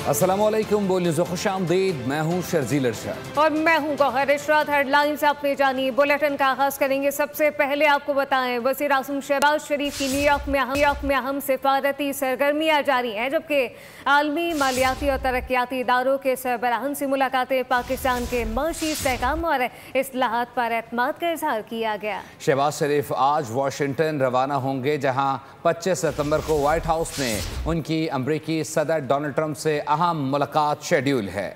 अस्सलामुअलैकुम, बोल न्यूज़ खुश आमदीद। मैं हूँ शर्जील अरशद और मैं हूँ गौहर इशरात। हेडलाइंस आपने जानी। बुलेटिन का आगाज करेंगे। सबसे पहले आपको बताएं, वज़ीर आज़म शहबाज शरीफ की न्यूयॉर्क में अहम सिफारती सरगर्मियाँ जारी हैं, जबकि आलमी मालियाती और तरक्याती इदारों के सरबराहान से मुलाकातें। पाकिस्तान के मईशी इस्तेहकाम और इस्लाहात पर एतमाद का इजहार किया गया। शहबाज शरीफ आज वाशिंगटन रवाना होंगे, जहाँ 25 सितंबर को व्हाइट हाउस में उनकी अमरीकी सदर डोनाल्ड ट्रंप से अहम मुलाकात शेड्यूल है।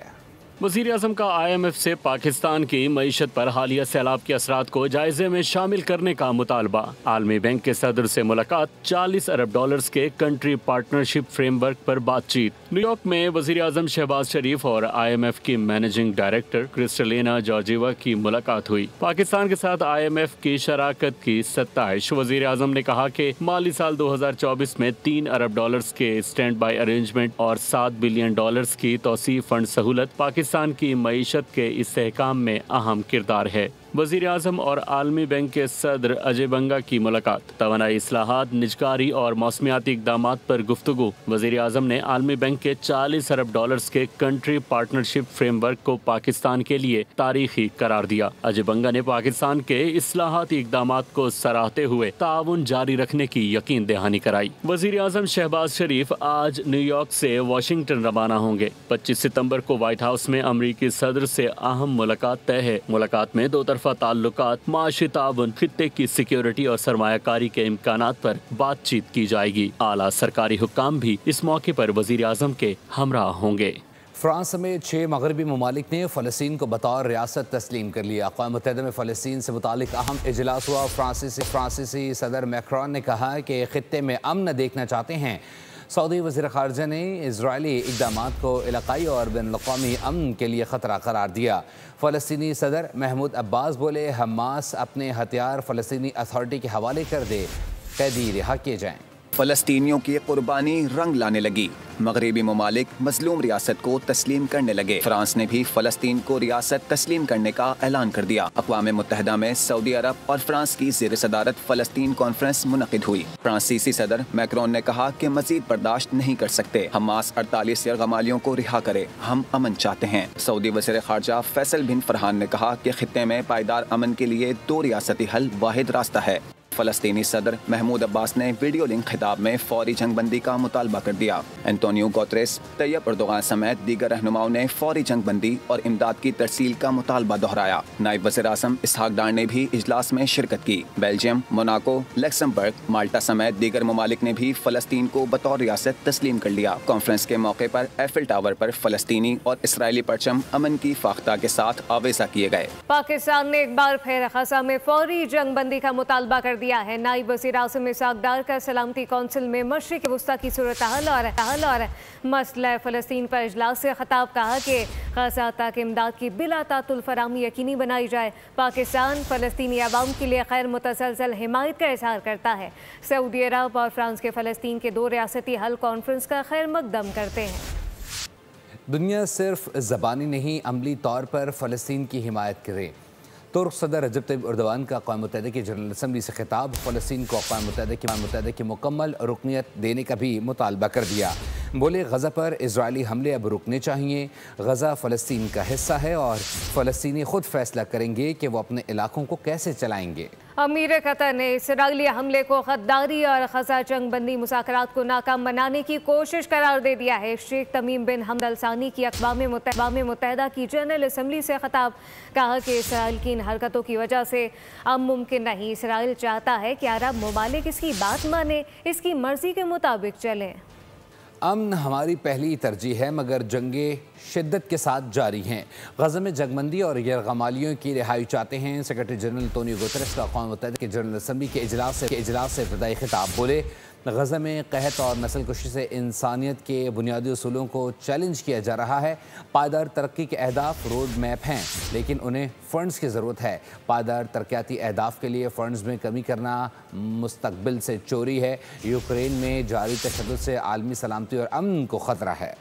वज़ीर आज़म का IMF से पाकिस्तान की मईशत पर हालिया सैलाब के असरात को जायजे में शामिल करने का मुतालबा। आलमी बैंक के सदर से मुलाकात। $40 अरब के कंट्री पार्टनरशिप फ्रेमवर्क पर बातचीत। न्यूयॉर्क में वज़ीर आज़म शहबाज शरीफ और IMF की मैनेजिंग डायरेक्टर क्रिस्टलिना जॉर्जिवा की मुलाकात हुई। पाकिस्तान के साथ IMF की शराकत की सत्ताइश। वज़ीर आज़म ने कहा कि माली साल 2024 में $3 अरब के स्टैंड बाई अरेंजमेंट और $7 बिलियन की तौसीफ फंड सहूलत पाकिस्तान की मईशत के इस्तेहकाम में अहम किरदार है। वज़ीर आज़म और आलमी बैंक के सदर अजय बंगा की मुलाकात। तवानाई इस्लाहात, निजकारी और मौसमियाती इक़दामात पर गुफ्तगू। वज़ीर आज़म ने आलमी बैंक के $40 अरब के कंट्री पार्टनरशिप फ्रेमवर्क को पाकिस्तान के लिए तारीखी करार दिया। अजय बंगा ने पाकिस्तान के इस्लाहाती इक़दामात को सराहते हुए ताउन जारी रखने की यकीन दहानी कराई। वज़ीर आज़म शहबाज शरीफ आज न्यूयॉर्क से वाशिंगटन रवाना होंगे। 25 सितंबर को व्हाइट हाउस में अमरीकी सदर से अहम मुलाकात तय है। मुलाकात में दो तरफा ताल्लुकात, माशी ताउन, खित्ते की सिक्योरिटी और सरमायाकारी के इम्कानात पर बातचीत की जाएगी। आला सरकारी हुक्काम भी इस मौके पर वज़ीर आज़म के हमराह होंगे। फ्रांस समेत 6 मगरबी ममालिक ने फ़लस्तीन को बतौर रियासत तस्लीम कर लिया। अक़वाम मुत्तहिदा में फ़लस्तीन से मुतालिक अहम इजलास हुआ। फ्रांसीसी सदर मैक्रोन ने कहा कि खित्ते में अमन देखना चाहते हैं। सऊदी वज़ीर ख़ारजा ने इजरायली इक़दामात को इलाक़ाई और बैनुल-अक़वामी अमन के लिए ख़तरा करार दिया। फ़लस्तीनी सदर महमूद अब्बास बोले, हमास अपने हथियार फ़लस्तीनी अथॉरिटी के हवाले कर दे, कैदी रिहा किए जाएँ। फ़लस्तीनियों की कुर्बानी रंग लाने लगी। मगरबी ममालिक मजलूम रियासत को तस्लीम करने लगे। फ्रांस ने भी फ़लस्तीन को रियासत तस्लीम करने का ऐलान कर दिया। अक़वाम मुत्तहिदा में सऊदी अरब और फ्रांस की ज़ेर सदारत फ़लस्तीन कॉन्फ्रेंस मुनक़िद हुई। फ्रांसीसी सदर मैक्रोन ने कहा कि मज़ीद बर्दाश्त नहीं कर सकते। हमास 48 यरग़मालियों को रिहा करे, हम अमन चाहते हैं। सऊदी वज़ीर ख़ारजा फैसल बिन फरहान ने कहा कि खित्ते में पायदार अमन के लिए 2 रियासती हल वाहिद रास्ता है। फ़लस्तीनी सदर महमूद अब्बास ने वीडियो लिंक खिताब में फौरी जंगबंदी का मुतालबा कर दिया। एंटोनियो गुतेरेस, तैयब एर्दोगान समेत दीगर रहनुमाओं ने फौरी जंगबंदी और इमदाद की तरसील का मुतालबा दोहराया। नायब वज़ीर आज़म इसहाक डार ने भी इजलास में शिरकत की। बेल्जियम, मोनाको, लक्समबर्ग, माल्टा समेत दीगर ममालिक ने भी फ़लस्तीन को बतौर रियासत तस्लीम कर लिया। कॉन्फ्रेंस के मौके पर एफिल टावर पर फ़लस्तीनी और इसराइली परचम अमन की फाख्ता के साथ आवेज़ा किए गए। पाकिस्तान ने एक बार फिर ग़ज़ा में फौरी जंगबंदी का मुतालबा कर दिया है। नायब वज़ीर आज़म इसहाक डार का सलामती कौंसिल में मशरिक़ वुस्ता की सूरत हाल और मसला फ़लस्तीन पर इजलास से ख़ताब कहा कि ग़ज़ा तक इमदाद की बिला तातुल फराहमी यकीनी बनाई जाए। पाकिस्तान फ़लस्तीनी अवाम के लिए खैर मुतसलसल हिमायत का इजहार करता है। सऊदी अरब और फ्रांस के फ़लस्तीन के 2 रियासती हल कॉन्फ्रेंस का खैर मकदम करते हैं। दुनिया सिर्फ ज़बानी नहीं, अमली तौर पर फ़लस्तीन की हिमायत करे। तुर्क सदर रजब तैयब एर्दोगान का अक़वाम मुत्तहिदा की जनरल असम्बली से खिताब। फ़लस्तीन को अक़वाम मुत्तहिदा की मुकम्मल रुकनियत देने का भी मुतालबा कर दिया। बोले, ग़ज़ा पर इजरायली हमले अब रुकने चाहिए। ग़ज़ा फ़लस्तीन का हिस्सा है और फ़लस्तीनी खुद फैसला करेंगे कि वो अपने इलाकों को कैसे चलाएंगे। अमीर कतर ने इसराइली हमले को गद्दारी और ग़ज़ा जंगबंदी मुज़ाकरात को नाकाम बनाने की कोशिश करार दे दिया है। शेख तमीम बिन हमद अल सानी की अक़वाम मुत्तहिदा की जनरल असम्बली से खिताब। कहा कि इसराइल की इन हरकतों की वजह से अब मुमकिन नहीं। इसराइल चाहता है कि अरब ममालिक इसकी बात माने, इसकी मर्ज़ी के मुताबिक चलें। अमन हमारी पहली तरजीह है, मगर जंगें शिद्दत के साथ जारी हैं। ग़ज़ा में जंगबंदी और यरग़मालियों की रिहाई चाहते हैं। सेक्रेटरी जनरल एंटोनियो गुतेरेस का अक़वाम मुत्तहिदा की जनरल असम्बली के इजलास से इब्तिदाई खिताब। बोले, ग़ज़ा में कहत और नस्ल कुशी से इंसानियत के बुनियादी उसूलों को चैलेंज किया जा रहा है। पायदार तरक्की के अहदाफ रोड मैप हैं, लेकिन उन्हें फ़ंड्स की ज़रूरत है। पायदार तरक्याती अहदाफ के लिए फ़ंड्स में कमी करना मुस्तक़बिल से चोरी है। यूक्रेन में जारी तशद्दुद से आलमी सलामती और अमन को ख़तरा है।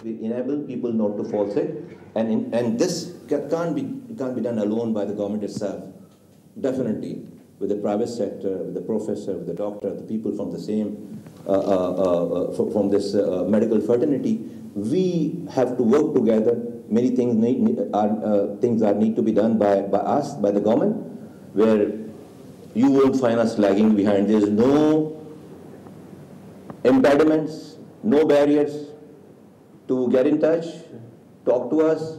We enable people not to fall sick, and this can't be done alone by the government itself. Definitely, with the private sector, with the professor, with the doctor, the people from the same from this medical fraternity. We have to work together. Many things need to be done by us, by the government, where you won't find us lagging behind. There's no impediments, no barriers to get in touch, talk to us,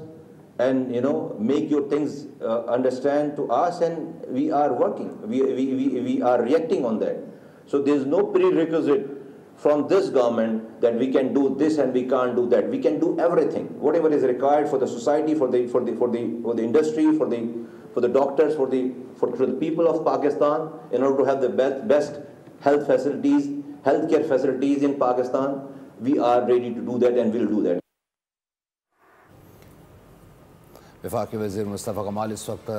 and make your things understand to us, and we are working. We are reacting on that. So there's no prerequisite from this government that we can do this and we can't do that. We can do everything, whatever is required for the society, for the industry, for the doctors, for the people of Pakistan, in order to have the best healthcare facilities in Pakistan. We are ready to do that and will do that. वफाकी वज़ीर मुस्तफ़ा कमाल इस वक्त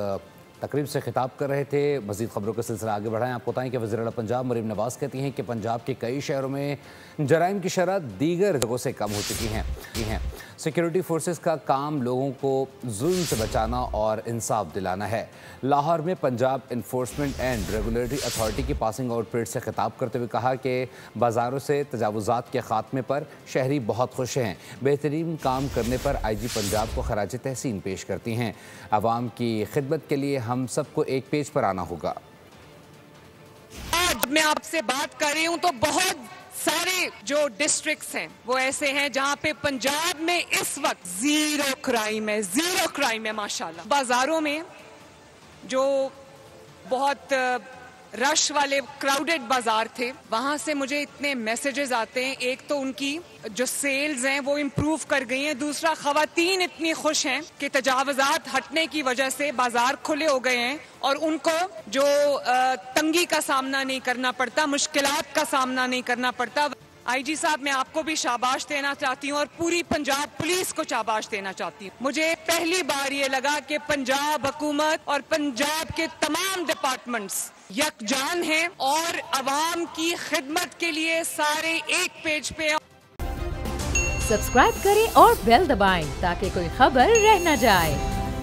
तकरीब से खिताब कर रहे थे। मज़ीद खबरों का सिलसिला आगे बढ़ाएं। आपको बताएं कि वज़ीर आला पंजाब मरीम नवाज़ कहती हैं कि पंजाब के कई शहरों में जराइम की शरह दीगर जगहों से कम हो चुकी हैं। सिक्योरिटी फोर्सेस का काम लोगों को जुल्म से बचाना और इंसाफ दिलाना है। लाहौर में Punjab enforcement and regulatory authority की पासिंग आउट परेड से खिताब करते हुए कहा कि बाज़ारों से तजावुज़ात के ख़ात्मे पर शहरी बहुत खुश हैं। बेहतरीन काम करने पर IG पंजाब को खराज तहसीन पेश करती हैं। आवाम की खिदमत के लिए हम सबको एक पेज पर आना होगा। आज मैं आपसे बात कर रही हूँ तो बहुत सारे जो डिस्ट्रिक्ट्स हैं वो ऐसे हैं जहाँ पे पंजाब में इस वक्त जीरो क्राइम है माशाल्लाह। बाजारों में जो बहुत रश वाले क्राउडेड बाजार थे, वहां से मुझे इतने मैसेजेस आते हैं। एक तो उनकी जो सेल्स हैं वो इम्प्रूव कर गई हैं, दूसरा खवातीन इतनी खुश हैं कि तजावुज़ात हटने की वजह से बाजार खुले हो गए हैं और उनको जो तंगी का सामना नहीं करना पड़ता, मुश्किलात का सामना नहीं करना पड़ता। IG साहब, मैं आपको भी शाबाश देना चाहती हूँ और पूरी पंजाब पुलिस को शाबाश देना चाहती हूँ। मुझे पहली बार ये लगा कि पंजाब हुकूमत और पंजाब के तमाम डिपार्टमेंट्स यकजान हैं और अवाम की खिदमत के लिए सारे एक पेज पे। सब्सक्राइब करें और बेल दबाएं ताकि कोई खबर रह न जाए।